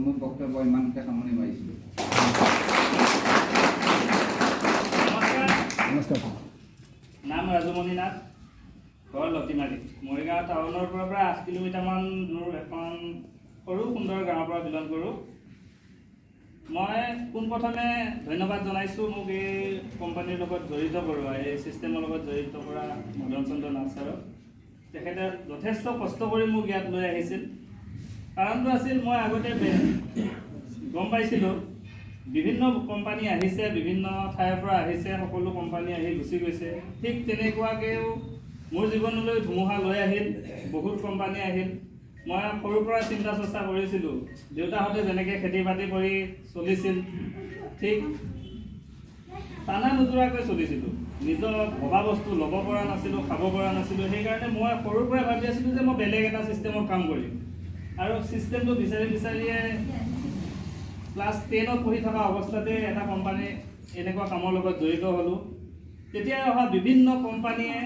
মোৰ বক্তব্য ইমানতে সামৰণি মাৰিছিলোঁ। নমস্কাৰ। নাম ৰাজুমণি নাথ, ঘৰ লতিমাৰী। মৰিগাঁও টাউনৰ পৰা প্ৰায় 8 কিলোমিটাৰমান দূৰ এখন সৰু সুন্দৰ গাঁৱৰ পৰা বিলং কৰোঁ। মই পোনপ্ৰথমে ধন্যবাদ জনাইছোঁ মোক এই কোম্পানীৰ লগত জড়িত কৰোৱা, এই চিষ্টেমৰ লগত জড়িত কৰা মদন চন্দ্ৰ নাথ ছাৰক। তেখেতে যথেষ্ট কষ্ট কৰি মোক ইয়াত লৈ আহিছিল। কাৰণটো আছিল মই আগতে গম পাইছিলোঁ বিভিন্ন কোম্পানী আহিছে, বিভিন্ন ঠাইৰ পৰা আহিছে, সকলো কোম্পানী আহি গুচি গৈছে। ঠিক তেনেকুৱাকৈও মোৰ জীৱনলৈ ধুমুহা লৈ আহিল, বহুত কোম্পানী আহিল। মই সৰুৰ পৰা চিন্তা চৰ্চা কৰিছিলোঁ, দেউতাহঁতে যেনেকৈ খেতি বাতি কৰি চলিছিল ঠিক টানা নোজোৰাকৈ চলিছিলোঁ। নিজৰ ভবা বস্তু ল'ব পৰা নাছিলোঁ, খাব পৰা নাছিলোঁ। সেইকাৰণে মই সৰুৰ পৰাই ভাবি আছিলোঁ যে মই বেলেগ এটা ছিষ্টেমত কাম কৰিম। আৰু ছিষ্টেমটো বিচাৰিয়ে ক্লাছ 10ত পঢ়ি থকা অৱস্থাতে এটা কোম্পানী এনেকুৱা কামৰ লগত জড়িত হ'লোঁ। তেতিয়াই অহা বিভিন্ন কোম্পানীয়ে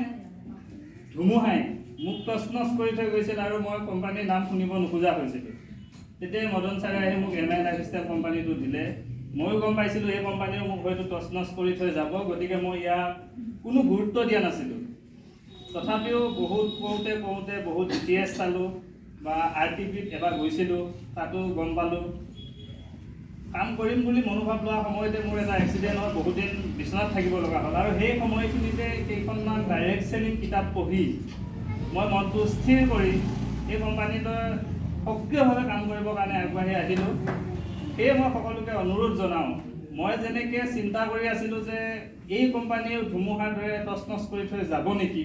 ধুমুহাই মোক তছনছ কৰি থৈ গৈছিল আৰু মই কোম্পানীৰ নাম শুনিব নোখোজা হৈছিলোঁ। তেতিয়াই মদন ছাৰে আহি মোক MI লাইফষ্টাইল কোম্পানীটো দিলে। ময়ো গম পাইছিলোঁ এই কোম্পানীও মোক হয়তো তছনছ কৰি থৈ যাব, গতিকে মই ইয়াক কোনো গুৰুত্ব দিয়া নাছিলোঁ। তথাপিও বহুত কওঁতে বহুত GTS চালোঁ বা RTPত এবাৰ গৈছিলোঁ, তাতো গম পালোঁ। কাম কৰিম বুলি মনোভাৱ লোৱা সময়তে মোৰ এটা এক্সিডেণ্ট হয়, বহুত দিন বিচনাত থাকিব লগা হ'ল। আৰু সেই সময়খিনিতে কেইখনমান ডাইৰেক্ট চেলিং কিতাপ পঢ়ি মই মনটো স্থিৰ কৰি এই কোম্পানীটোৰ সক্ৰিয়ভাৱে কাম কৰিবৰ কাৰণে আগবাঢ়ি আহিলোঁ। সেয়ে মই সকলোকে অনুৰোধ জনাওঁ, মই যেনেকৈ চিন্তা কৰি আছিলোঁ যে এই কোম্পানীও ধুমুহাৰ দৰে তছনছ কৰি থৈ যাব নেকি,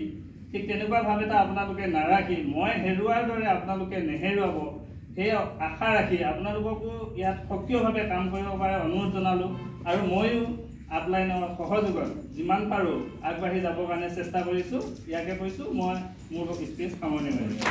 ঠিক তেনেকুৱা ভাৱ এটা আপোনালোকে নাৰাখি মই হেৰুৱাৰ দৰে আপোনালোকে নেহেৰুৱাব, সেই আশা ৰাখি আপোনালোককো ইয়াত সক্ৰিয়ভাৱে কাম কৰিব পাৰে অনুৰোধ জনালোঁ। আৰু ময়ো আপলাইনৰ সহযোগত যিমান পাৰোঁ আগবাঢ়ি যাবৰ কাৰণে চেষ্টা কৰিছোঁ। ইয়াকে কৈছোঁ, মই মোৰ স্পীচ সামৰণি মাৰিছোঁ।